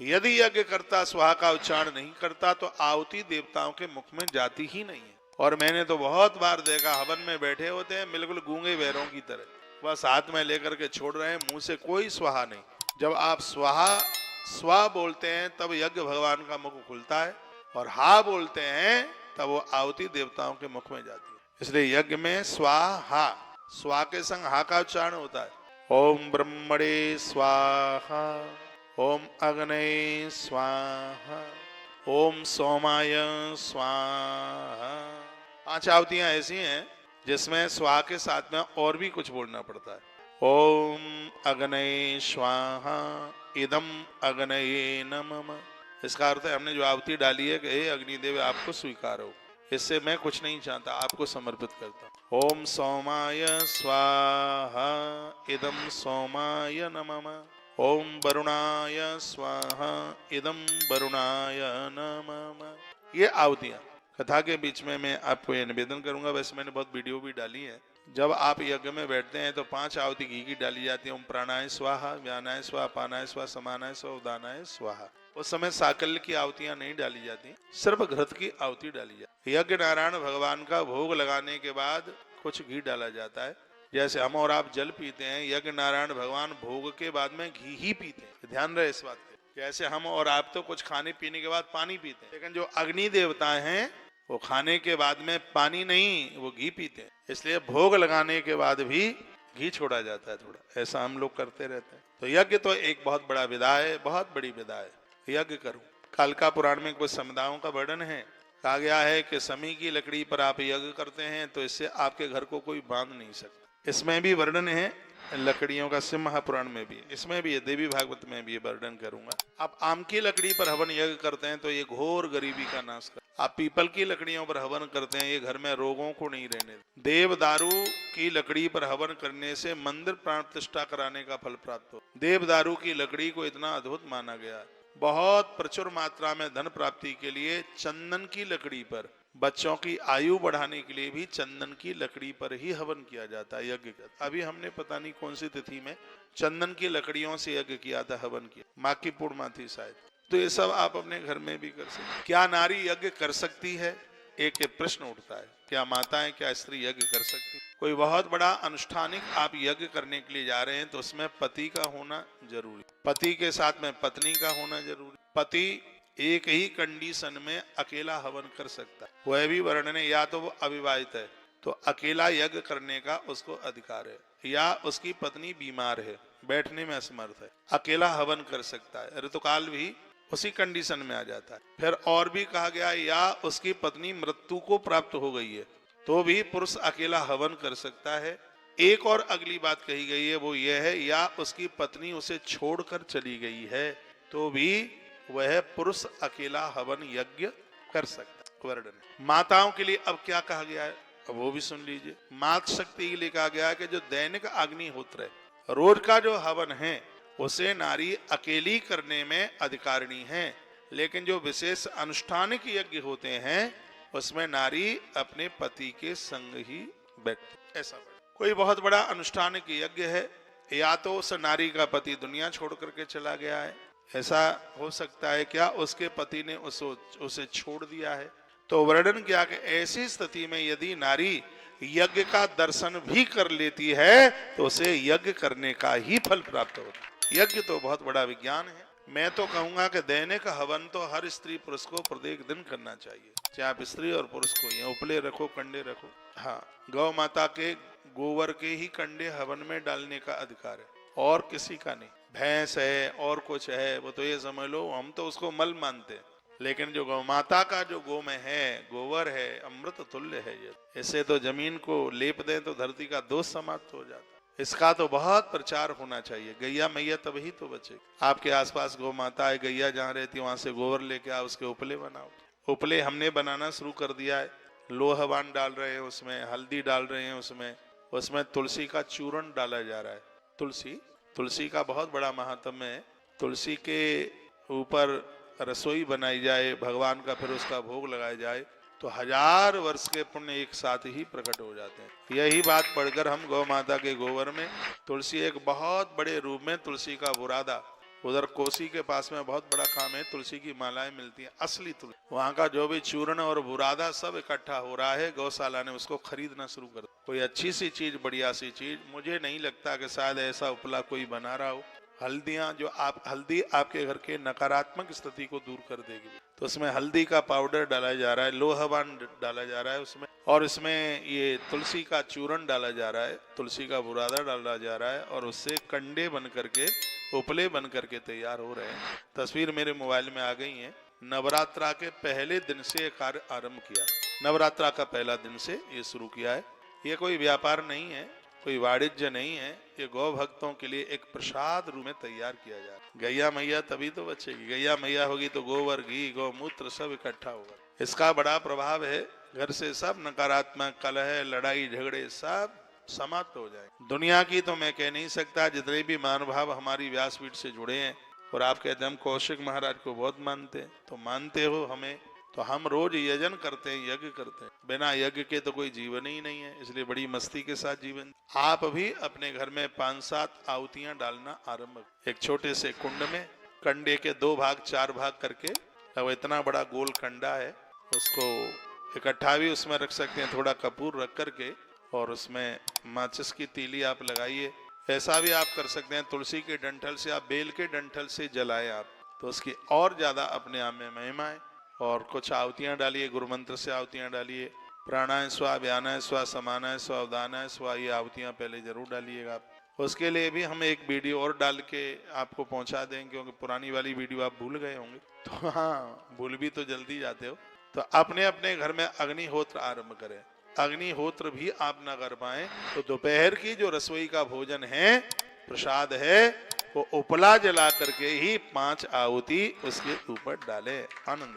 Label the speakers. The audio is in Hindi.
Speaker 1: यदि यज्ञ करता स्वाहा का उच्चारण नहीं करता तो आहुति देवताओं के मुख में जाती ही नहीं है। और मैंने तो बहुत बार देखा, हवन में बैठे होते हैं बिल्कुल गूंगे बहरों की तरह, बस हाथ में लेकर के छोड़ रहे हैं, मुंह से कोई स्वाहा नहीं। जब आप स्वाहा स्वा बोलते हैं तब यज्ञ भगवान का मुख खुलता है, और हा बोलते हैं तब वो आहुति देवताओं के मुख में जाती है। इसलिए यज्ञ में स्वाहा, स्वा के संग हा का उच्चारण होता है। ओम ब्रह्मणे स्वाहा, ओम अग्नये स्वाहा, ओम सोमाय स्वाहा। 5 आहुतियां ऐसी हैं जिसमें स्वाहा के साथ में और भी कुछ बोलना पड़ता है। ओम अग्नये स्वाहा, इदम अग्नये नमः। इसका अर्थ है हमने जो आहुति डाली है कि हे अग्निदेव आपको स्वीकार हो, इससे मैं कुछ नहीं चाहता, आपको समर्पित करता हूँ। ओम सोमाय स्वाहा, इदम सोमाय नमः। ओम वरुणाय स्वाहा, इदम वरुणाय नमः। ये आहुतियां कथा के बीच में मैं आपको ये निवेदन करूंगा। वैसे मैंने बहुत वीडियो भी डाली है। जब आप यज्ञ में बैठते हैं तो 5 आहुति घी की डाली जाती है। ओम प्राणाय स्वाहा, व्यानाय स्वाहा, पानाय स्वाहा, समानाय स्वाहा, उदानाय स्वाहा। उस समय साकल्य की आहुतियां नहीं डाली जाती, सिर्फ घृत की आहुति डाली जाती है। यज्ञ नारायण भगवान का भोग लगाने के बाद कुछ घी डाला जाता है। जैसे हम और आप जल पीते हैं, यज्ञ नारायण भगवान भोग के बाद में घी ही पीते हैं, ध्यान रहे इस बात पे। जैसे हम और आप तो कुछ खाने पीने के बाद पानी पीते हैं, लेकिन जो अग्नि देवता हैं वो खाने के बाद में पानी नहीं, वो घी पीते हैं। इसलिए भोग लगाने के बाद भी घी छोड़ा जाता है थोड़ा, ऐसा हम लोग करते रहते हैं। तो यज्ञ तो एक बहुत बड़ा विधा है, बहुत बड़ी विधा है। यज्ञ करो। कालिका पुराण में कुछ समुदायों का वर्णन है। कहा गया है कि समी की लकड़ी पर आप यज्ञ करते हैं तो इससे आपके घर को कोई बांध नहीं सकता। इसमें भी वर्णन है लकड़ियों का, सिंह पुराण में भी, इसमें भी है, देवी भागवत में भी वर्णन करूंगा। आप आम की लकड़ी पर हवन यज्ञ करते हैं तो ये घोर गरीबी का नाश कर। आप पीपल की लकड़ियों पर हवन करते हैं, ये घर में रोगों को नहीं रहने। देवदारू की लकड़ी पर हवन करने से मंदिर प्राण प्रतिष्ठा कराने का फल प्राप्त हो। देवदारू की लकड़ी को इतना अद्भुत माना गया है। बहुत प्रचुर मात्रा में धन प्राप्ति के लिए चंदन की लकड़ी पर, बच्चों की आयु बढ़ाने के लिए भी चंदन की लकड़ी पर ही हवन किया जाता है, यज्ञ करता। अभी हमने पता नहीं कौन सी तिथि में चंदन की लकड़ियों से यज्ञ किया था, हवन किया, माँ की पूर्णिमा थी शायद। तो ये सब आप अपने घर में भी कर सकते। क्या नारी यज्ञ कर सकती है? एक प्रश्न उठता है, क्या माताएं, क्या स्त्री यज्ञ कर सकती? कोई बहुत बड़ा अनुष्ठानिक आप यज्ञ करने के लिए जा रहे हैं तो उसमें पति का होना जरूरी, पति के साथ में पत्नी का होना जरूरी। पति एक ही कंडीशन में अकेला हवन कर सकता है, वह भी वर्णन है, या तो वो अविवाहित है तो अकेला यज्ञ करने का उसको अधिकार है, या उसकी पत्नी बीमार है, बैठने में असमर्थ है, अकेला हवन कर सकता है। ऋतुकाल भी उसी कंडीशन में आ जाता है। फिर और भी कहा गया, या उसकी पत्नी मृत्यु को प्राप्त हो गई है तो भी पुरुष अकेला हवन कर सकता है। एक और अगली बात कही गई है, वो ये है, या उसकी पत्नी उसे छोड़कर चली गई है तो भी वह पुरुष अकेला हवन यज्ञ कर सकता है। वर्णन माताओं के लिए अब क्या कहा गया है, अब वो भी सुन लीजिए। मात शक्ति के लिए कहा गया है कि जो दैनिक अग्निहोत्र है, रोज का जो हवन है, उसे नारी अकेली करने में अधिकारिणी है, लेकिन जो विशेष अनुष्ठानिक यज्ञ होते हैं उसमें नारी अपने पति के संग ही बैठती। ऐसा कोई बहुत बड़ा अनुष्ठानिक यज्ञ है, या तो उस नारी का पति दुनिया छोड़ करके चला गया है, ऐसा हो सकता है क्या उसके पति ने उसे छोड़ दिया है, तो वर्णन किया कि ऐसी स्थिति में यदि नारी यज्ञ का दर्शन भी कर लेती है तो उसे यज्ञ करने का ही फल प्राप्त होता है। यज्ञ तो बहुत बड़ा विज्ञान है। मैं तो कहूंगा कि दैनिक हवन तो हर स्त्री पुरुष को प्रत्येक दिन करना चाहिए, चाहे आप स्त्री और पुरुष को, ये उपले रखो, कंडे रखो। हाँ, गौ माता के गोबर के ही कंडे हवन में डालने का अधिकार है, और किसी का नहीं। भैंस है और कुछ है, वो तो ये समझ लो हम तो उसको मल मानते हैं, लेकिन जो गौ माता का जो गोमय है, गोबर है, अमृत तुल्य है। ये इससे तो जमीन को लेप दें तो धरती का दोष समाप्त हो जाता है। इसका तो बहुत प्रचार होना चाहिए। गैया मैया तभी तो बचे। आपके आसपास गौ माता है, गैया जहाँ रहती है वहां से गोबर लेके आओ, उसके उपले बनाओ। उपले हमने बनाना शुरू कर दिया है, लोहवान डाल रहे हैं उसमें, हल्दी डाल रहे हैं उसमें तुलसी का चूर्ण डाला जा रहा है। तुलसी का बहुत बड़ा महात्म्य है। तुलसी के ऊपर रसोई बनाई जाए भगवान का, फिर उसका भोग लगाया जाए तो 1000 वर्ष के पुण्य एक साथ ही प्रकट हो जाते हैं। यही बात पढ़कर हम गौ माता के गोबर में तुलसी एक बहुत बड़े रूप में तुलसी का बुरादा उधर कोसी के पास में बहुत बड़ा काम है, तुलसी की मालाएं मिलती हैं, असली तुलसी। वहां का जो भी चूर्ण और बुरादा सब इकट्ठा हो रहा है, गौशाला ने उसको खरीदना शुरू कर दिया। कोई अच्छी सी चीज, बढ़िया सी चीज, मुझे नहीं लगता कि शायद ऐसा उपला कोई बना रहा हो। हल्दियां जो हल्दी आपके घर के नकारात्मक स्थिति को दूर कर देगी, तो उसमें हल्दी का पाउडर डाला जा रहा है, लोहवान डाला जा रहा है उसमें, और इसमें ये तुलसी का चूर्ण डाला जा रहा है, तुलसी का बुरादा डाला जा रहा है, और उससे कंडे बन करके, उपले बन करके तैयार हो रहे हैं। तस्वीर मेरे मोबाइल में आ गई है। नवरात्रा के पहले दिन से ये कार्य आरंभ किया, नवरात्रा का पहला दिन से ये शुरू किया है। ये कोई व्यापार नहीं है, कोई वाणिज्य नहीं है, ये गौ भक्तों के लिए एक प्रसाद रूप में तैयार किया जा रहा है। गैया मैया तभी तो बचेगी, गैया मैया होगी तो गोबर, घी, गौमूत्र सब इकट्ठा होगा। इसका बड़ा प्रभाव है, घर से सब नकारात्मक कलह, लड़ाई झगड़े सब समाप्त हो जाए। दुनिया की तो मैं कह नहीं सकता, जितने भी महानुभाव हमारी व्यासपीठ से जुड़े हैं, और आप कहते हैं हम कौशिक महाराज को बहुत मानते हैं, तो मानते हो हमें, तो हम रोज यजन करते हैं, यज्ञ करते हैं। बिना यज्ञ के तो कोई जीवन ही नहीं है, इसलिए बड़ी मस्ती के साथ जीवन। आप भी अपने घर में 5-7 आहुतियां डालना आरंभ, एक छोटे से कुंड में कंडे के 2 भाग 4 भाग करके, अब इतना बड़ा गोल कंडा है, उसको इकट्ठा भी उसमें रख सकते हैं, थोड़ा कपूर रख करके, और उसमें माचिस की तीली आप लगाइए। ऐसा भी आप कर सकते हैं, तुलसी के डंठल से, आप बेल के डंठल से जलाए आप, तो उसकी और ज्यादा अपने आप में महिमा है। और कुछ आहुतियां डालिए, गुरु मंत्र से आहुतियां डालिए, प्राणाय स्वा, व्यानाय स्वा, समानाय स्वा, उदानाय स्वा, ये आहुतियां पहले जरूर डालिएगा आप। उसके लिए भी हम एक वीडियो और डाल के आपको पहुंचा देंगे, क्योंकि पुरानी वाली वीडियो आप भूल गए होंगे, तो हाँ, भूल भी तो जल्दी जाते हो। तो अपने अपने घर में अग्निहोत्र आरंभ करें। अग्निहोत्र भी आप ना कर पाए तो दोपहर की जो रसोई का भोजन है, प्रसाद है, वो उपला जला करके ही 5 आहुति उसके ऊपर डाले। आनंद।